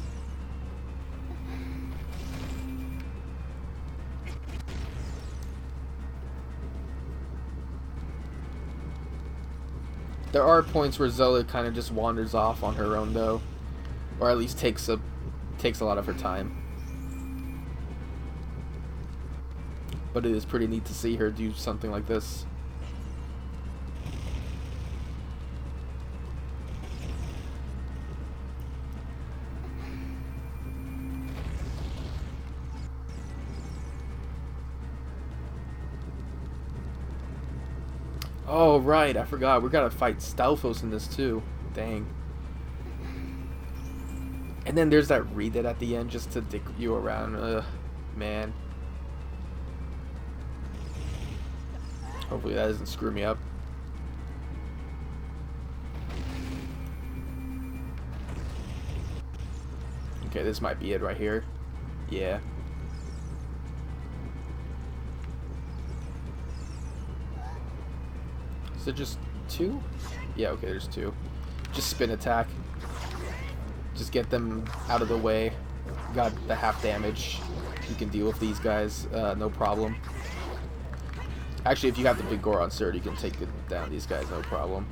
There are points where Zelda kind of just wanders off on her own, though, or at least takes a lot of her time. But it is pretty neat to see her do something like this. Oh, right, I forgot. We gotta fight Stalfos in this, too. Dang. And then there's that read it at the end just to dick you around. Ugh, man. Hopefully that doesn't screw me up. Okay, this might be it right here. Yeah. Is it just 2? Yeah, okay, there's 2. Just spin attack. Just get them out of the way. Got the half damage. You can deal with these guys, no problem. Actually, if you have the big Goron sword, you can take down these guys, no problem.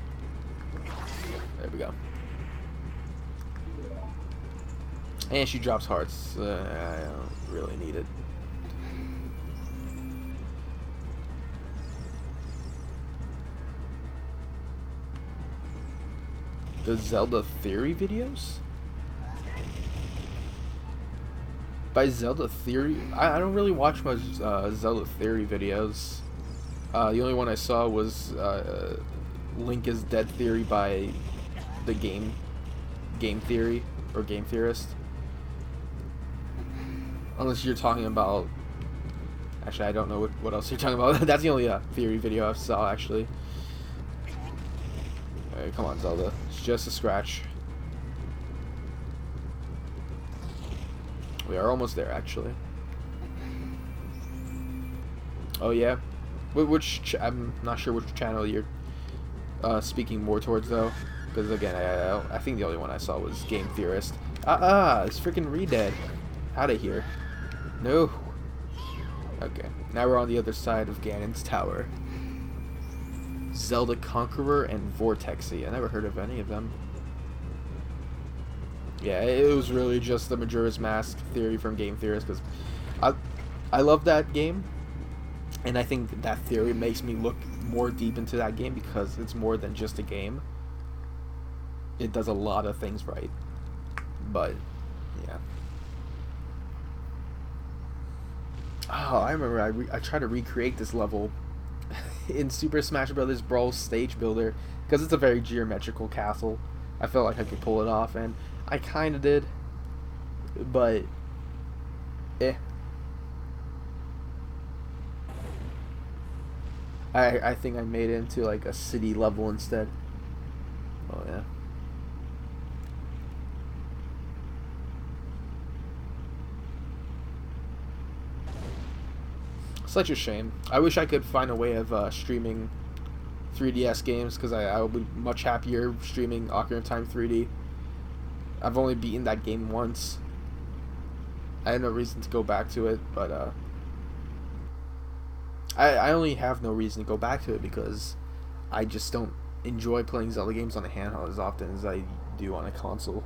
There we go. And she drops hearts. I don't really need it. The Zelda Theory videos? By Zelda Theory? I don't really watch much Zelda Theory videos. The only one I saw was Link is Dead Theory by the Game Theory or Game Theorist. Unless you're talking about... Actually, I don't know what else you're talking about. That's the only theory video I saw, actually. Alright, come on, Zelda. It's just a scratch. We are almost there, actually. Oh, yeah? I'm not sure which channel you're speaking more towards, though. Because, again, I think the only one I saw was Game Theorist. It's freaking Redead. Out of here. No. Okay, now we're on the other side of Ganon's Tower. Zelda Conqueror and Vortexy. I never heard of any of them. Yeah, it was really just the Majora's Mask theory from Game Theorist, because I love that game, and I think that theory makes me look more deep into that game because it's more than just a game. It does a lot of things right. But, yeah. Oh, I remember I tried to recreate this level in Super Smash Bros. Brawl Stage Builder because it's a very geometrical castle. I felt like I could pull it off, and I kind of did, but I think I made it into like a city level instead. Oh yeah. Such a shame. I wish I could find a way of streaming 3DS games, because I would be much happier streaming Ocarina of Time 3D. I've only beaten that game once. I had no reason to go back to it, but I only have no reason to go back to it because I just don't enjoy playing Zelda games on a handheld as often as I do on a console.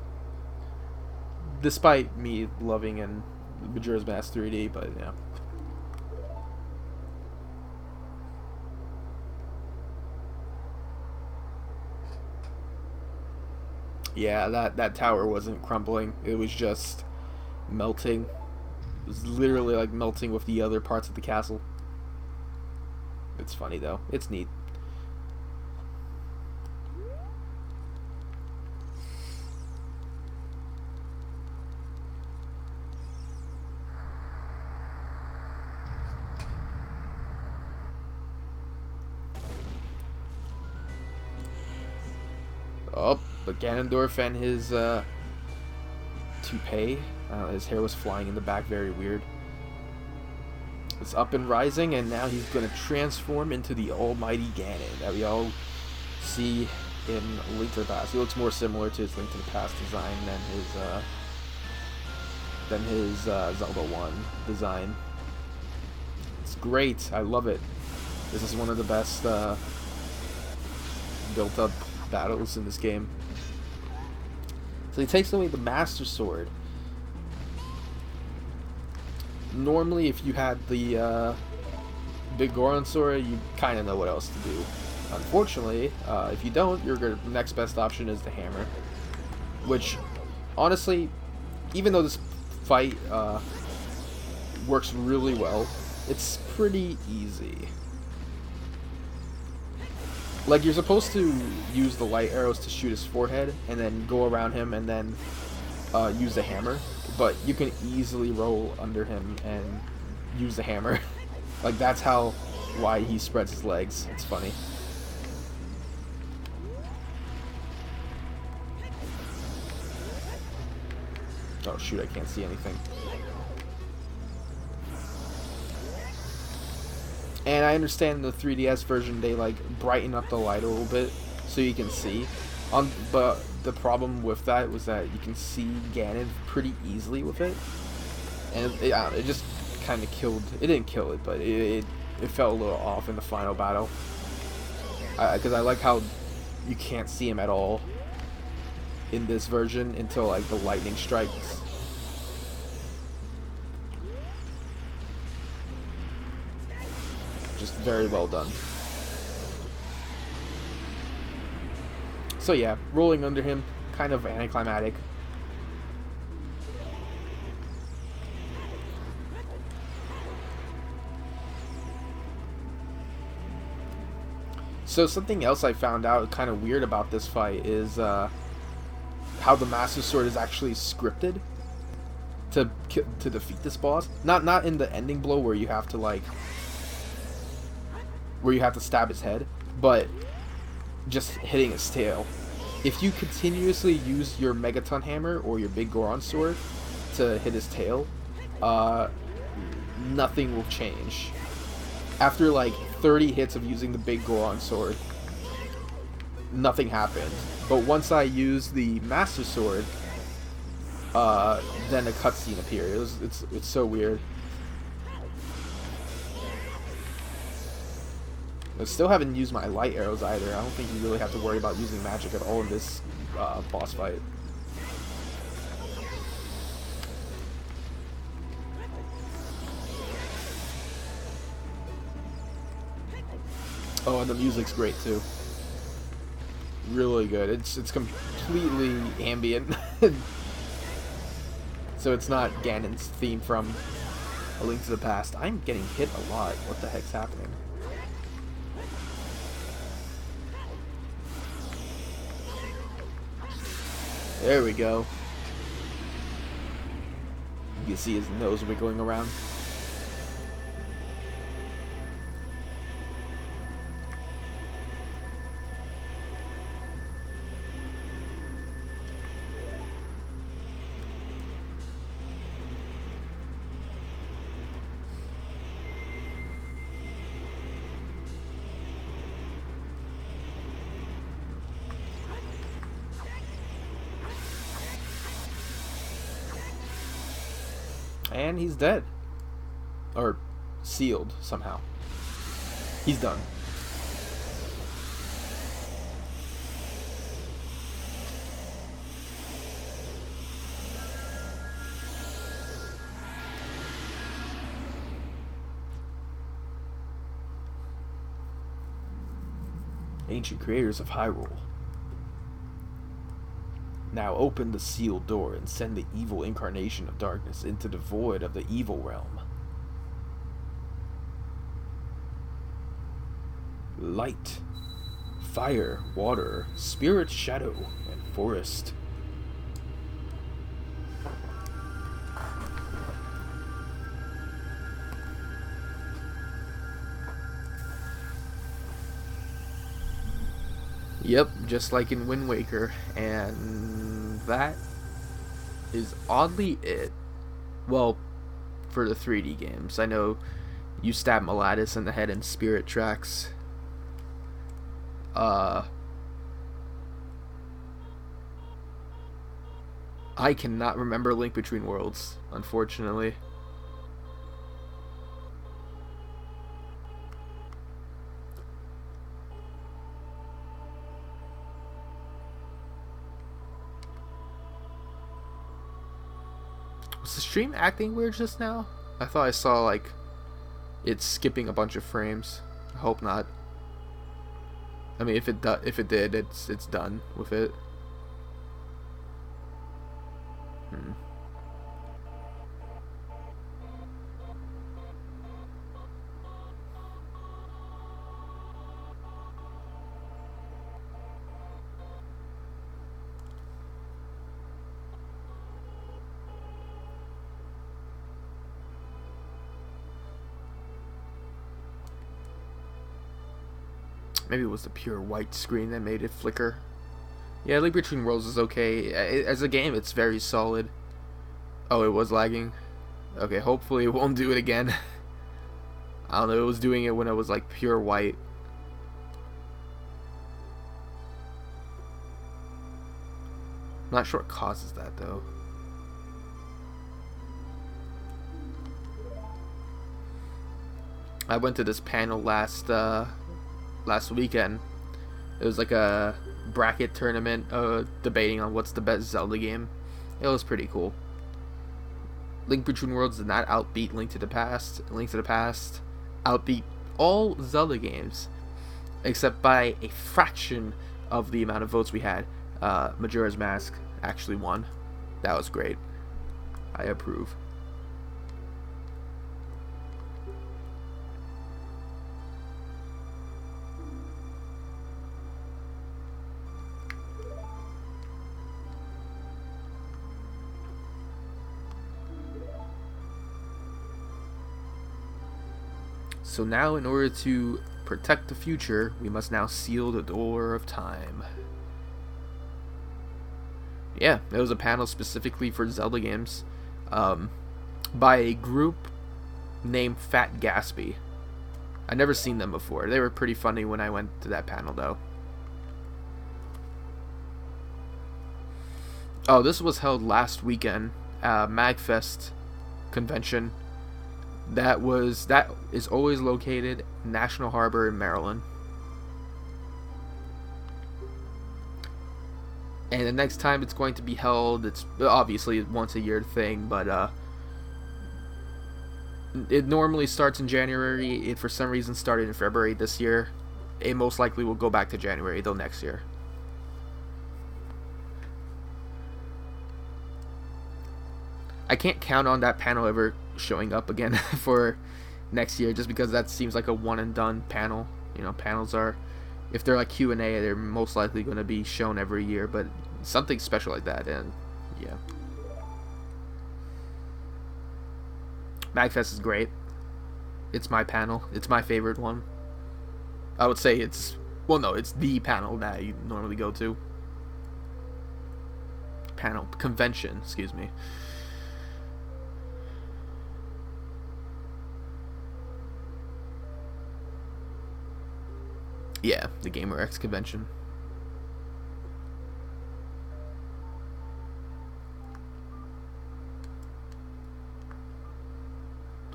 Despite me loving and Majora's Mask 3D, but yeah. Yeah, that tower wasn't crumbling. It was just melting. It was literally like melting with the other parts of the castle. It's funny though. It's neat. But Ganondorf and his toupee, his hair was flying in the back, very weird. It's up and rising, and now he's going to transform into the almighty Ganon that we all see in Link to the Past. He looks more similar to his Link to the Past design than his Zelda 1 design. It's great. I love it. This is one of the best built-up battles in this game. So he takes away the Master Sword. Normally, if you had the Big Goron Sword, you kind of know what else to do. Unfortunately, if you don't, your next best option is the hammer. Which, honestly, even though this fight works really well, it's pretty easy. Like, you're supposed to use the light arrows to shoot his forehead, and then go around him, and then use the hammer. But you can easily roll under him and use the hammer. Like, that's why he spreads his legs. It's funny. Oh shoot, I can't see anything. And I understand in the 3DS version they like brighten up the light a little bit so you can see. But the problem with that was that you can see Ganon pretty easily with it. And it just kind of killed... It didn't kill it, but it felt a little off in the final battle. Because I like how you can't see him at all in this version until like the lightning strikes. Just very well done. So yeah, rolling under him, kind of anticlimactic. So something else I found out kind of weird about this fight is how the Master Sword is actually scripted to defeat this boss. Not in the ending blow where you have to like stab his head, but just hitting his tail. If you continuously use your Megaton Hammer or your Big Goron Sword to hit his tail, nothing will change. After like 30 hits of using the Big Goron Sword, nothing happened. But once I used the Master Sword, then a cutscene appeared. It's so weird. I still haven't used my light arrows either. I don't think you really have to worry about using magic at all in this boss fight. Oh, and the music's great too. Really good. It's completely ambient. So it's not Ganon's theme from A Link to the Past. I'm getting hit a lot. What the heck's happening? There we go. You can see his nose wiggling around. And he's dead. Or sealed somehow. He's done. Ancient creators of Hyrule, now open the sealed door and send the evil incarnation of darkness into the void of the evil realm. Light, fire, water, spirit, shadow, and forest. Yep, just like in Wind Waker, and that is oddly it. Well, for the 3D games, I know you stab Malatus in the head in Spirit Tracks. Uh, I cannot remember Link Between Worlds, unfortunately. Was the stream acting weird just now? I thought I saw like it's skipping a bunch of frames. I hope not. I mean, if it did, it's done with it. Hmm. Maybe it was the pure white screen that made it flicker. Yeah, Link Between Worlds is okay. As a game, it's very solid. Oh, it was lagging? Okay, hopefully it won't do it again. I don't know, it was doing it when it was like pure white. Not sure what causes that though. I went to this panel last weekend. It was like a bracket tournament debating on what's the best Zelda game. It was pretty cool. Link Between Worlds did not outbeat Link to the Past. Link to the Past outbeat all Zelda games except by a fraction of the amount of votes we had. Majora's Mask actually won. That was great. I approve. So now, in order to protect the future, we must now seal the door of time. Yeah, it was a panel specifically for Zelda games, by a group named Fat Gatsby. I'd never seen them before. They were pretty funny when I went to that panel, though. Oh, this was held last weekend, MagFest convention. That is always located in National Harbor in Maryland. And the next time it's going to be held, it's obviously a once a year thing, but it normally starts in January. It for some reason started in February this year. It most likely will go back to January though next year. I can't count on that panel ever showing up again for next year, just because that seems like a one and done panel. You know, panels are, if they're like Q&A, they're most likely going to be shown every year, but something special like that, and yeah. MagFest is great. It's my panel. It's my favorite one. I would say it's, well, no, it's the panel that you normally go to. Panel, convention, excuse me. Yeah, the Gamer X convention.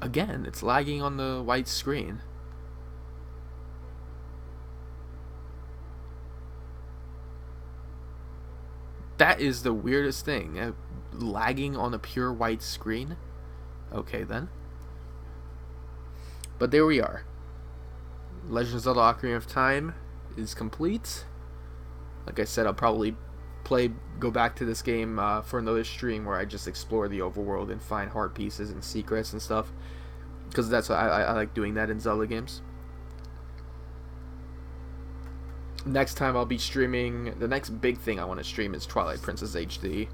Again, it's lagging on the white screen. That is the weirdest thing. Lagging on a pure white screen? Okay, then. But there we are. Legend of Zelda Ocarina of Time is complete. Like I said, I'll probably go back to this game for another stream where I just explore the overworld and find heart pieces and secrets and stuff, because that's what I like doing that in Zelda games. Next time I'll be streaming, the next big thing I want to stream is Twilight Princess HD.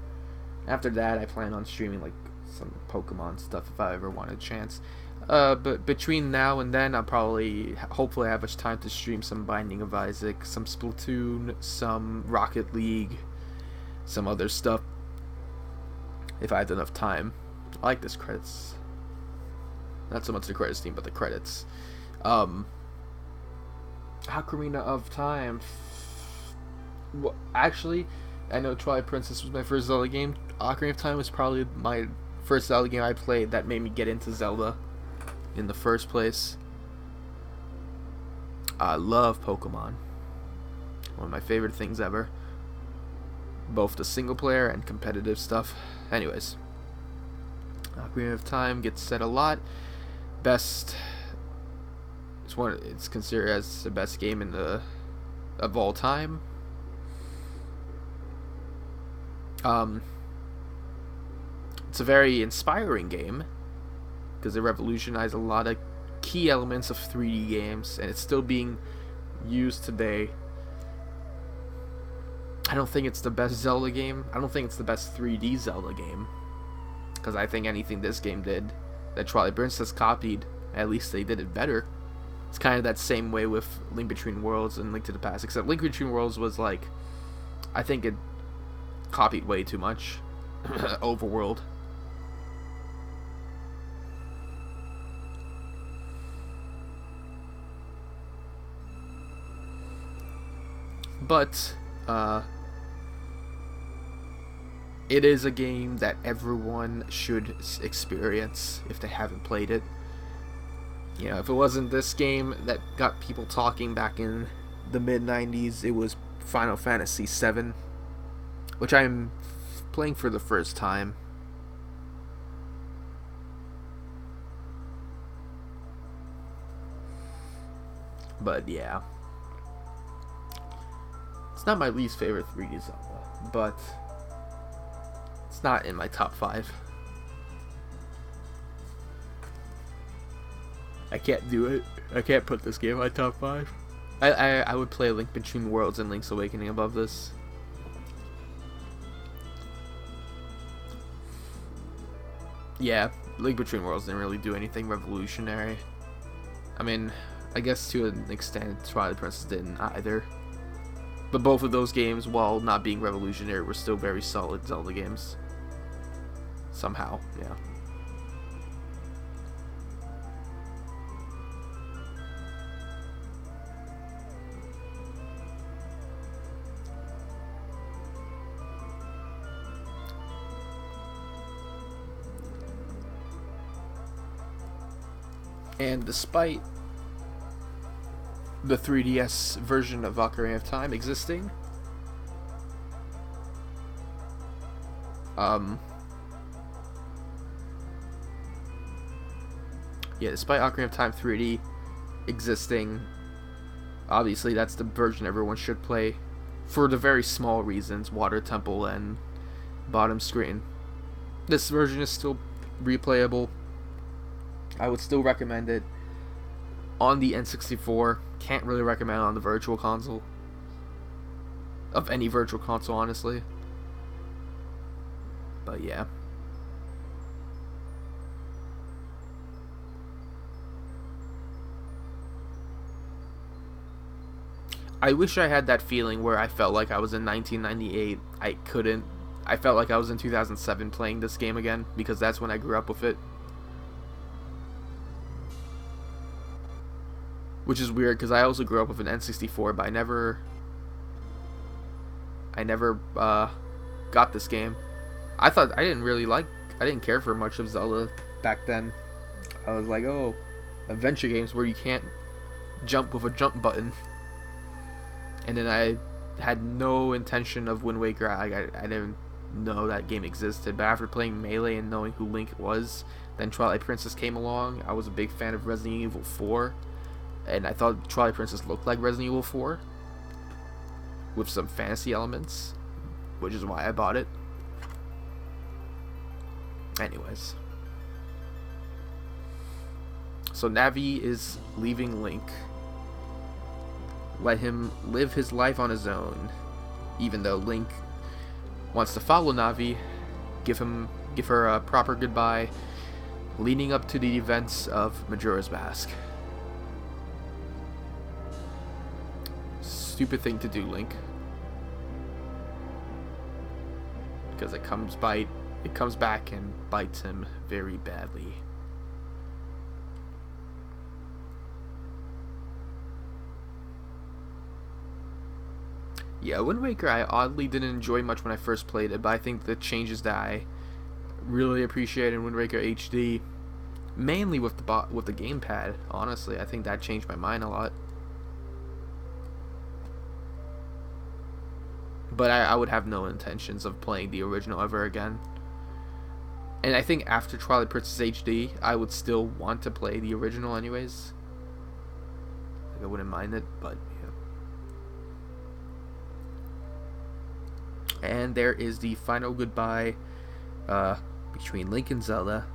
After that, I plan on streaming like some Pokemon stuff if I ever want a chance. But between now and then, I'll probably, hopefully, have much time to stream some Binding of Isaac, some Splatoon, some Rocket League, some other stuff, if I had enough time. I like this credits. Not so much the credits team, but the credits. Ocarina of Time. Well, actually, I know Twilight Princess was my first Zelda game. Ocarina of Time was probably my first Zelda game I played that made me get into Zelda in the first place. I love Pokemon. One of my favorite things ever. Both the single player and competitive stuff. Anyways, Ocarina of Time gets said a lot. Best. It's considered as the best game of all time. It's a very inspiring game because it revolutionized a lot of key elements of 3D games, and it's still being used today. I don't think it's the best Zelda game. I don't think it's the best 3D Zelda game, because I think anything this game did that Twilight Princess copied, at least they did it better. It's kind of that same way with Link Between Worlds and Link to the Past, except Link Between Worlds was like, I think it copied way too much. Overworld. But it is a game that everyone should experience if they haven't played it. You know, if it wasn't this game that got people talking back in the mid-90s, it was Final Fantasy VII, which I'm playing for the first time. But yeah. It's not my least favorite 3D Zelda, but it's not in my top 5. I can't do it. I can't put this game in my top 5. I would play Link Between Worlds and Link's Awakening above this. Yeah, Link Between Worlds didn't really do anything revolutionary. I mean, I guess to an extent Twilight Princess didn't either. But both of those games, while not being revolutionary, were still very solid Zelda games. Somehow, yeah. And despite the 3DS version of Ocarina of Time existing, despite Ocarina of Time 3D existing, obviously that's the version everyone should play for the very small reasons, Water Temple and bottom screen. This version is still replayable. I would still recommend it on the N64. Can't really recommend it on the Virtual Console. Of any Virtual Console, honestly. But yeah. I wish I had that feeling where I felt like I was in 1998. I couldn't. I felt like I was in 2007 playing this game again, because that's when I grew up with it. Which is weird, because I also grew up with an N64, but I never got this game. I didn't care for much of Zelda back then. I was like, oh, adventure games where you can't jump with a jump button. And then I had no intention of Wind Waker. I didn't know that game existed. But after playing Melee and knowing who Link was, then Twilight Princess came along. I was a big fan of Resident Evil 4. And I thought Twilight Princess looked like Resident Evil 4 with some fantasy elements, which is why I bought it. Anyways. So Navi is leaving Link. Let him live his life on his own. Even though Link wants to follow Navi, give her a proper goodbye, leading up to the events of Majora's Mask. Stupid thing to do, Link. Because it comes back and bites him very badly. Yeah, Wind Waker I oddly didn't enjoy much when I first played it, but I think the changes that I really appreciated in Wind Waker HD, mainly with the gamepad, honestly, I think that changed my mind a lot. But I would have no intentions of playing the original ever again. And I think after Twilight Princess HD, I would still want to play the original anyways. Like, I wouldn't mind it, but yeah. And there is the final goodbye between Link and Zelda.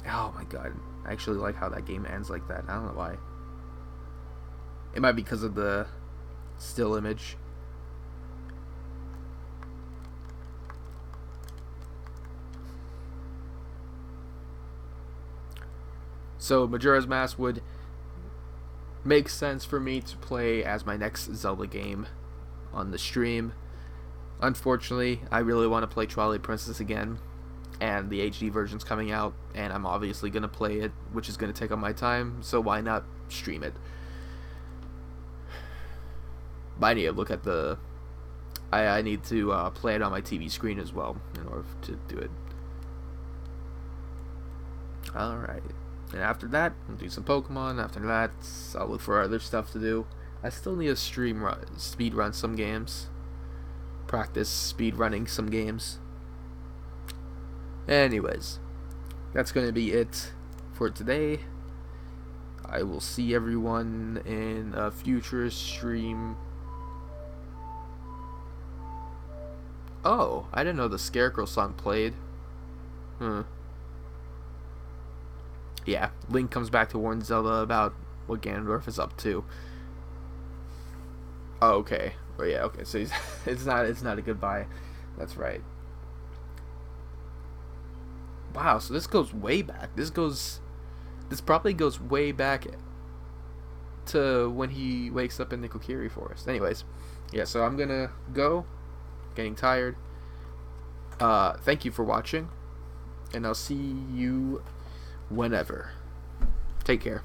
Oh my god. I actually like how that game ends like that. I don't know why. It might be because of the still image. So Majora's Mask would make sense for me to play as my next Zelda game on the stream. Unfortunately, I really want to play Twilight Princess again, and the HD version's coming out, and I'm obviously going to play it, which is going to take up my time, so why not stream it? But I need to look at the... I need to play it on my TV screen as well in order to do it. Alright. And after that, I'll do some Pokemon. After that, I'll look for other stuff to do. I still need to speed run some games. Practice speed running some games. Anyways, that's going to be it for today. I will see everyone in a future stream. Oh, I didn't know the Scarecrow song played. Yeah, Link comes back to warn Zelda about what Ganondorf is up to. Oh, okay. Oh yeah, okay. So it's not a goodbye. That's right. Wow, so this goes way back. This probably goes way back to when he wakes up in the Kokiri Forest. Anyways, yeah, so I'm gonna go. Getting tired. Thank you for watching, and I'll see you whenever. Take care.